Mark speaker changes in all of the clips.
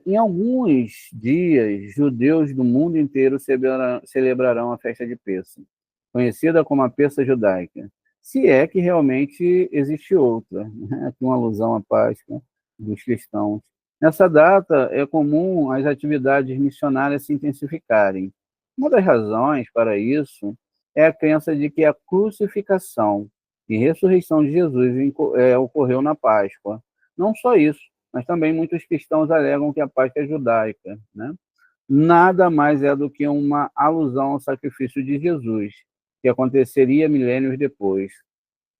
Speaker 1: Em alguns dias, judeus do mundo inteiro celebrarão a festa de Pêssego, conhecida como a Pêssega judaica, se é que realmente existe outra, né? Aqui uma alusão à Páscoa dos cristãos. Nessa data, é comum as atividades missionárias se intensificarem. Uma das razões para isso é a crença de que a crucificação e ressurreição de Jesus ocorreu na Páscoa. Não só isso, mas também muitos cristãos alegam que a Páscoa é judaica, né? Nada mais é do que uma alusão ao sacrifício de Jesus, que aconteceria milênios depois.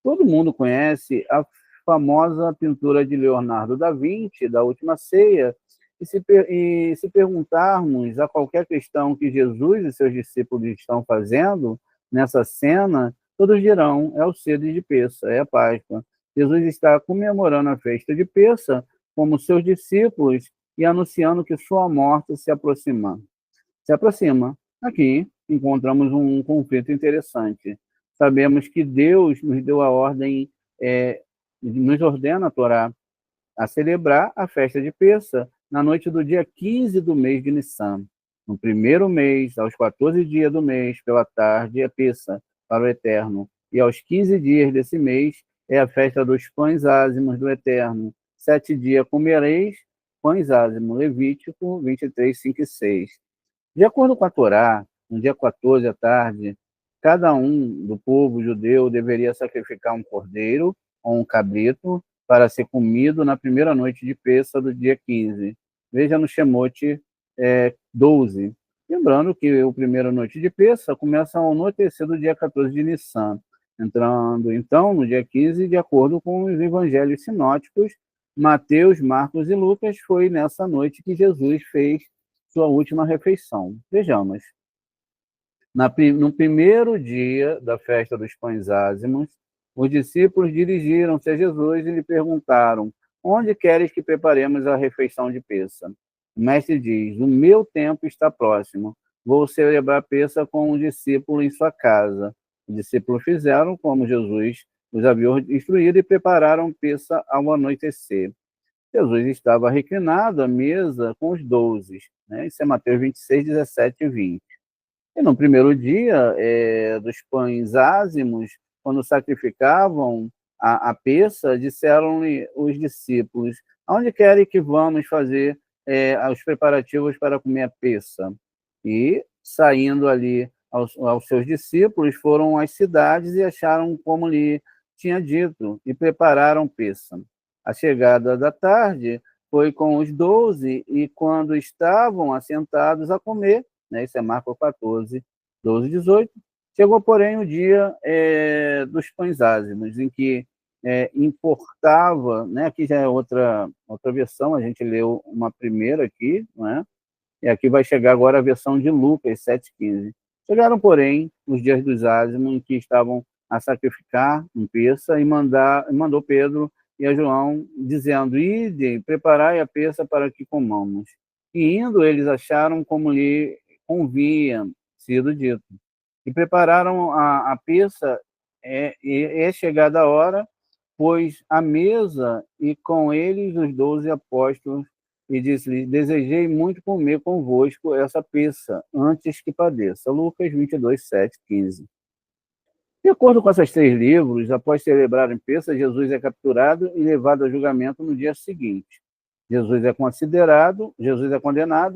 Speaker 1: Todo mundo conhece a famosa pintura de Leonardo da Vinci, da Última Ceia, e se perguntarmos a qualquer cristão o que Jesus e seus discípulos estão fazendo nessa cena, todos dirão, é o cedo de Pêssego, é a Páscoa. Jesus está comemorando a festa de Pêssego como seus discípulos e anunciando que sua morte se aproxima. Se aproxima. Aqui encontramos um conflito interessante. Sabemos que Deus nos deu a ordem, nos ordena a Torá a celebrar a festa de Pêssego na noite do dia 15 do mês de Nissan. No primeiro mês, aos 14 dias do mês, pela tarde, é Pêssego para o Eterno. E aos 15 dias desse mês é a festa dos pães ázimos do Eterno. 7 dias comereis pães ázimos. Levítico 23, 5 e 6. De acordo com a Torá, no dia 14 à tarde, cada um do povo judeu deveria sacrificar um cordeiro ou um cabrito para ser comido na primeira noite de Pêssego do dia 15. Veja no Shemote 12. Lembrando que a primeira noite de Pêssego começa ao anoitecer do dia 14 de Nissan, entrando então no dia 15, de acordo com os evangelhos sinóticos, Mateus, Marcos e Lucas, foi nessa noite que Jesus fez sua última refeição. Vejamos. No primeiro dia da festa dos pães ázimos, os discípulos dirigiram-se a Jesus e lhe perguntaram: onde queres que preparemos a refeição de Pêssego? O mestre diz: o meu tempo está próximo. Vou celebrar Pêssego com um discípulo em sua casa. Os discípulos fizeram como Jesus os havia instruído e prepararam Pêssego ao anoitecer. Jesus estava reclinado à mesa com os 12, né? Isso é Mateus 26, 17 e 20. E no primeiro dia dos pães ázimos, quando sacrificavam a peça, disseram-lhe os discípulos: aonde querem que vamos fazer os preparativos para comer a peça? E, saindo ali aos seus discípulos, foram às cidades e acharam como lhe tinha dito, e prepararam peça. A chegada da tarde foi com os 12, e quando estavam assentados a comer, né, isso é Marcos 14, 12 e 18, chegou, porém, o dia dos pães ázimos, em que importava, né, aqui já é outra versão, a gente leu uma primeira aqui, não é? E aqui vai chegar agora a versão de Lucas 7,15. Chegaram, porém, os dias dos ázimos, em que estavam a sacrificar um peça, e mandou Pedro e a João, dizendo: ide, preparai a peça para que comamos. E indo, eles acharam como lhe convinha sido dito. E prepararam a peça, e chegada a hora, pôs à mesa, e com eles os 12 apóstolos, e disse-lhe: desejei muito comer convosco essa peça, antes que padeça. Lucas 22, 7, 15. De acordo com esses 3 livros, após celebrarem Pêssego, Jesus é capturado e levado a julgamento no dia seguinte. Jesus é condenado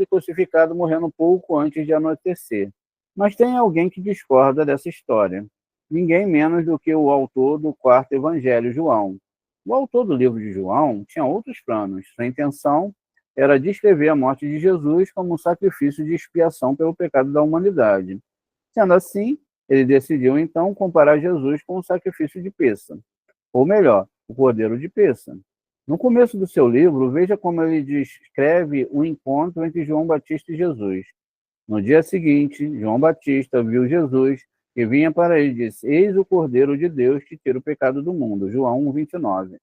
Speaker 1: e crucificado, morrendo pouco antes de anoitecer. Mas tem alguém que discorda dessa história. ninguém menos do que o autor do quarto evangelho, João. O autor do livro de João tinha outros planos. Sua intenção era descrever a morte de Jesus como um sacrifício de expiação pelo pecado da humanidade. Sendo assim, ele decidiu então comparar Jesus com o sacrifício de Pêssah, ou melhor, o cordeiro de Pêssah. No começo do seu livro, veja como ele descreve o encontro entre João Batista e Jesus. No dia seguinte, João Batista viu Jesus que vinha para ele e disse: Eis o Cordeiro de Deus que tira o pecado do mundo. João 1,29.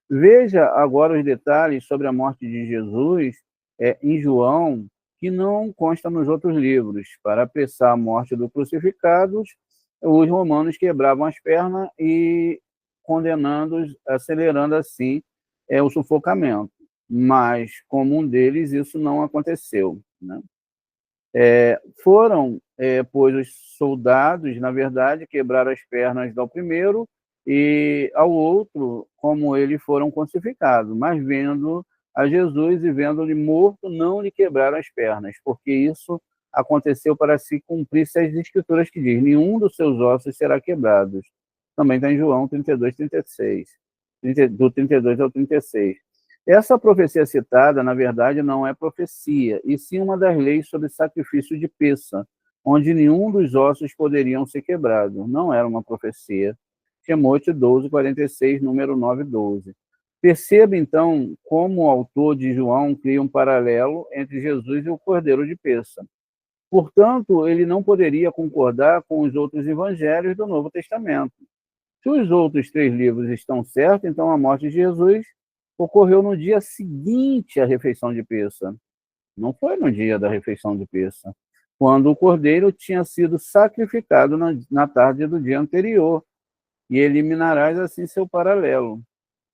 Speaker 1: Veja agora os detalhes sobre a morte de Jesus em João, que não consta nos outros livros. Para apressar a morte dos crucificados, os romanos quebravam as pernas e condenando-os, acelerando assim o sufocamento. Mas, como um deles, isso não aconteceu, né? Pois, os soldados, na verdade, quebraram as pernas ao primeiro e ao outro, como eles foram crucificados, mas vendo a Jesus e vendo-lhe morto, não lhe quebraram as pernas, porque isso aconteceu para se cumprir-se as escrituras que diz: nenhum dos seus ossos será quebrado. Também está em João 32, 36, do 32 ao 36. Essa profecia citada, na verdade, não é profecia, e sim uma das leis sobre sacrifício de Pêssah, onde nenhum dos ossos poderiam ser quebrados. Não era uma profecia. Timóteo 12, 46, número 9, 12. Perceba, então, como o autor de João cria um paralelo entre Jesus e o Cordeiro de Pêssah. Portanto, ele não poderia concordar com os outros evangelhos do Novo Testamento. Se os outros 3 livros estão certos, então a morte de Jesus ocorreu no dia seguinte à refeição de Pêssah. Não foi no dia da refeição de Pêssah, quando o cordeiro tinha sido sacrificado na tarde do dia anterior, e eliminarás assim seu paralelo,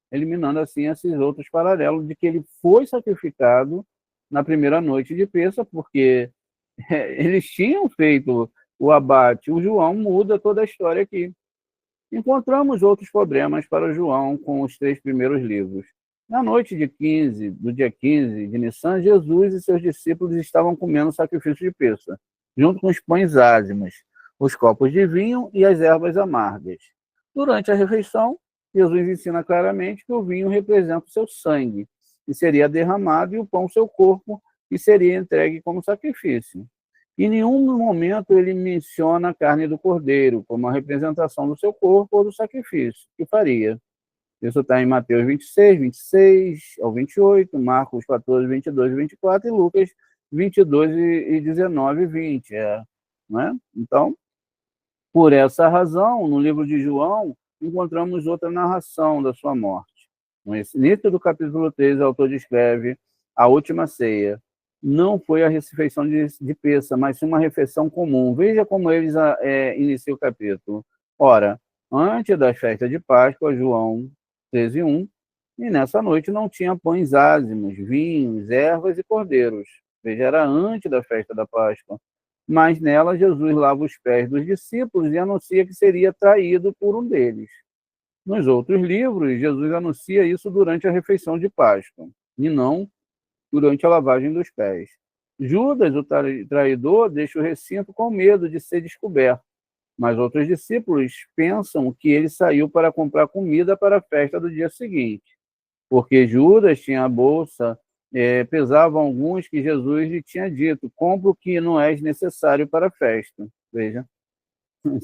Speaker 1: eliminando assim esses outros paralelos de que ele foi sacrificado na primeira noite de Pêssah, porque eles tinham feito o abate. O João muda toda a história aqui. Encontramos outros problemas para João com os 3 primeiros livros. Na noite do dia 15 de Nissan, Jesus e seus discípulos estavam comendo o sacrifício de Pêssah, junto com os pães ázimos, os copos de vinho e as ervas amargas. Durante a refeição, Jesus ensina claramente que o vinho representa o seu sangue, que seria derramado, e o pão o seu corpo, que seria entregue como sacrifício. Em nenhum momento ele menciona a carne do cordeiro como a representação do seu corpo ou do sacrifício que faria. Isso está em Mateus 26, 26 ao 28, Marcos 14, 22 e 24 e Lucas 22 e 19 e 20. Né? Então, por essa razão, no livro de João, encontramos outra narração da sua morte. No início do capítulo 3, o autor descreve a última ceia. Não foi a refeição de Pêssah, mas sim uma refeição comum. Veja como eles iniciam o capítulo. Ora, antes da festa de Páscoa, João 13:1, e nessa noite não tinha pães ázimos, vinhos, ervas e cordeiros. Veja, era antes da festa da Páscoa. Mas nela Jesus lava os pés dos discípulos e anuncia que seria traído por um deles. Nos outros livros, Jesus anuncia isso durante a refeição de Páscoa, e não durante a lavagem dos pés. Judas, o traidor, deixa o recinto com medo de ser descoberto, mas outros discípulos pensam que ele saiu para comprar comida para a festa do dia seguinte, porque Judas tinha a bolsa, pesavam alguns que Jesus lhe tinha dito: compra o que não é necessário para a festa. Veja,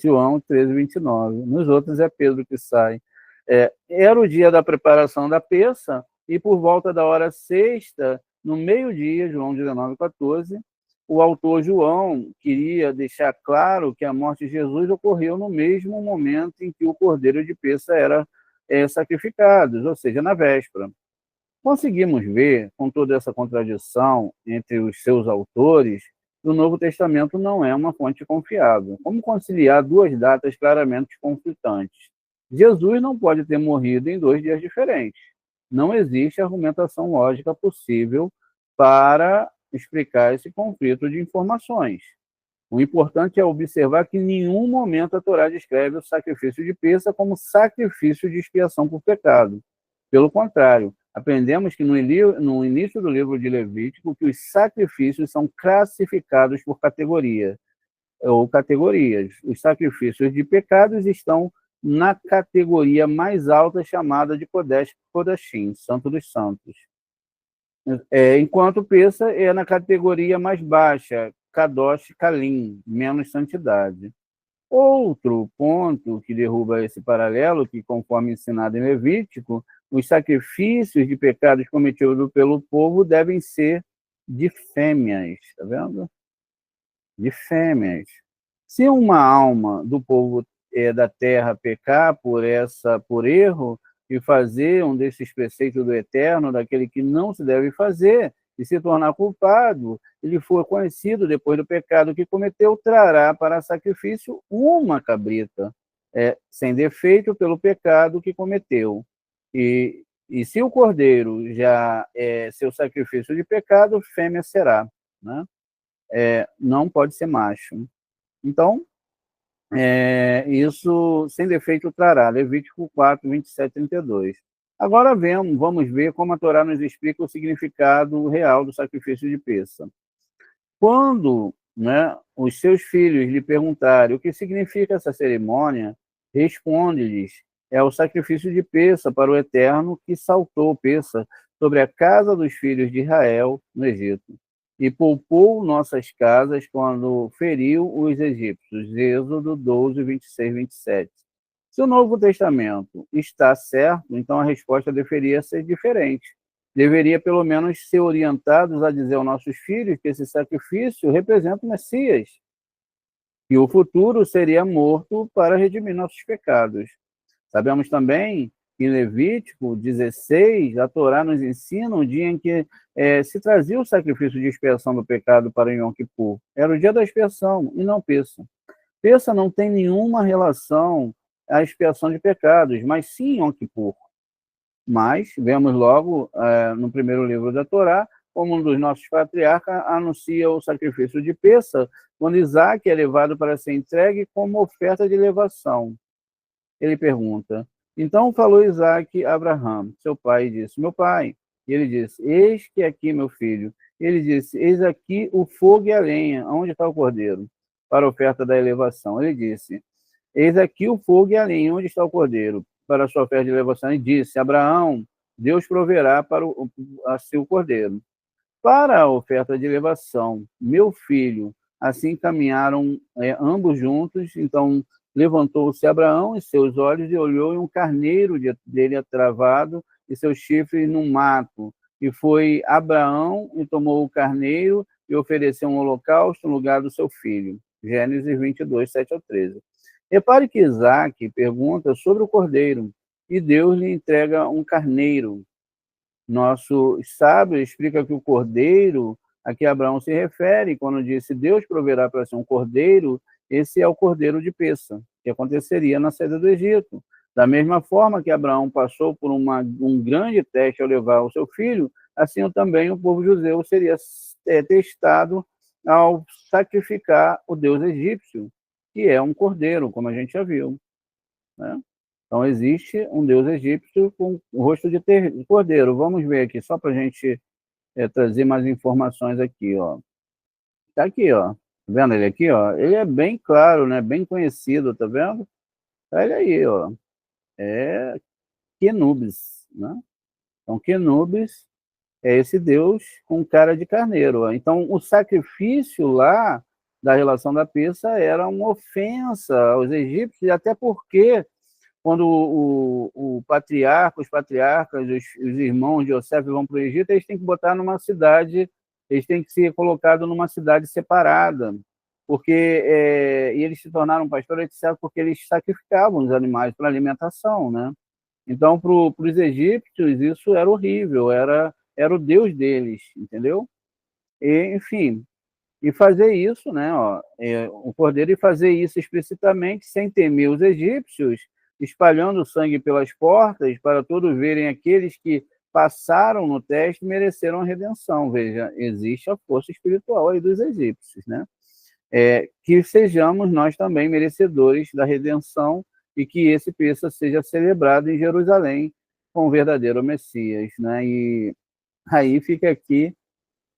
Speaker 1: João 13, 29. Nos outros é Pedro que sai. Era o dia da preparação da peça, e por volta da hora sexta, no meio-dia, João 19, 14, o autor João queria deixar claro que a morte de Jesus ocorreu no mesmo momento em que o cordeiro de Pêssah era sacrificado, ou seja, na véspera. Conseguimos ver, com toda essa contradição entre os seus autores, que o Novo Testamento não é uma fonte confiável. Como conciliar 2 datas claramente conflitantes? Jesus não pode ter morrido em 2 dias diferentes. Não existe argumentação lógica possível para explicar esse conflito de informações. O importante é observar que em nenhum momento a Torá descreve o sacrifício de Pêssah como sacrifício de expiação por pecado. Pelo contrário, aprendemos que no início do livro de Levítico que os sacrifícios são classificados por categoria. ou categorias. Os sacrifícios de pecados estão na categoria mais alta, chamada de Kodesh Kodashim, Santo dos Santos. Enquanto Peça é na categoria mais baixa, Kadosh Kalim, menos santidade. Outro ponto que derruba esse paralelo, que conforme ensinado em Levítico, os sacrifícios de pecados cometidos pelo povo devem ser de fêmeas, tá vendo? De fêmeas. Se uma alma do povo da terra pecar por erro e fazer um desses preceitos do Eterno, daquele que não se deve fazer, e se tornar culpado, ele for conhecido depois do pecado que cometeu, trará para sacrifício uma cabrita, sem defeito pelo pecado que cometeu. E se o cordeiro já é seu sacrifício de pecado, fêmea será, né? Não pode ser macho. Então, isso sem defeito trará. Levítico 4, 27, 32. Agora vamos ver como a Torá nos explica o significado real do sacrifício de Peça. Quando, né, os seus filhos lhe perguntarem o que significa essa cerimônia, responde-lhes: é o sacrifício de Peça para o Eterno que saltou Peça sobre a casa dos filhos de Israel no Egito e poupou nossas casas quando feriu os egípcios. Êxodo 12, 26, 27. Se o Novo Testamento está certo, então a resposta deveria ser diferente. Deveria, pelo menos, ser orientados a dizer aos nossos filhos que esse sacrifício representa o Messias, e o futuro seria morto para redimir nossos pecados. Sabemos também que em Levítico 16, a Torá nos ensina o dia em que se trazia o sacrifício de expiação do pecado para o Yom Kippur. Era o dia da expiação, e não Peça. Peça não tem nenhuma relação à expiação de pecados, mas sim Yom Kippur. Mas vemos logo, no primeiro livro da Torá, como um dos nossos patriarcas anuncia o sacrifício de Peça, quando Isaac é levado para ser entregue como oferta de elevação. Ele pergunta: então falou Isaac a Abraão, seu pai, e disse: meu pai. E ele disse: eis que aqui, meu filho. Ele disse: eis aqui o fogo e a lenha. Onde está o cordeiro? Para a oferta da elevação. Ele disse: eis aqui o fogo e a lenha. Onde está o cordeiro? Para a sua oferta de elevação. E disse: Abraão, Deus proverá para o cordeiro. Para a oferta de elevação, meu filho, assim caminharam ambos juntos. Então levantou-se Abraão em seus olhos e olhou, e um carneiro dele atravado e seus chifres num mato. E foi Abraão e tomou o carneiro e ofereceu um holocausto no lugar do seu filho. Gênesis 22, 7 ao 13. Repare que Isaac pergunta sobre o cordeiro, e Deus lhe entrega um carneiro. Nosso sábio explica que o cordeiro a que Abraão se refere, quando disse Deus proverá para si um cordeiro, esse é o cordeiro de Peça, que aconteceria na saída do Egito. Da mesma forma que Abraão passou por um grande teste ao levar o seu filho, assim também o povo judeu seria testado ao sacrificar o deus egípcio, que é um cordeiro, como a gente já viu, né? Então, existe um deus egípcio com o rosto de cordeiro. Vamos ver aqui, só para a gente trazer mais informações aqui, ó. Tá aqui, ó. Tá vendo ele aqui, ó? Ele é bem claro, né? Bem conhecido, tá vendo? Tá ele aí, ó. É Quenubis, né? Então, Quenubis é esse deus com cara de carneiro, ó. Então, o sacrifício lá da relação da Peça era uma ofensa aos egípcios, até porque quando os patriarcas, os irmãos de Yosef vão para o Egito, eles têm que botar numa cidade, eles têm que ser colocados numa cidade separada, porque e eles se tornaram pastores, etc., porque eles sacrificavam os animais para alimentação, né? Então, para os egípcios, isso era horrível, era o deus deles, entendeu? E, enfim, e fazer isso, né, ó, o cordeiro, e fazer isso explicitamente, sem temer os egípcios, espalhando sangue pelas portas, para todos verem aqueles que passaram no teste e mereceram a redenção. Veja, existe a força espiritual aí dos egípcios, né? Que sejamos nós também merecedores da redenção e que esse Peça seja celebrado em Jerusalém com o verdadeiro Messias, né? E aí fica aqui,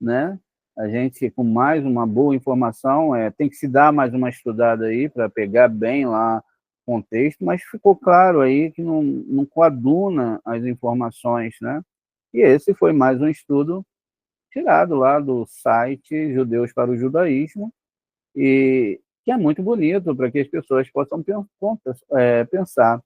Speaker 1: né, A gente, com mais uma boa informação, tem que se dar mais uma estudada aí para pegar bem lá o contexto, mas ficou claro aí que não coaduna as informações, né? E esse foi mais um estudo tirado lá do site Judeus para o Judaísmo, e que é muito bonito para que as pessoas possam pensar.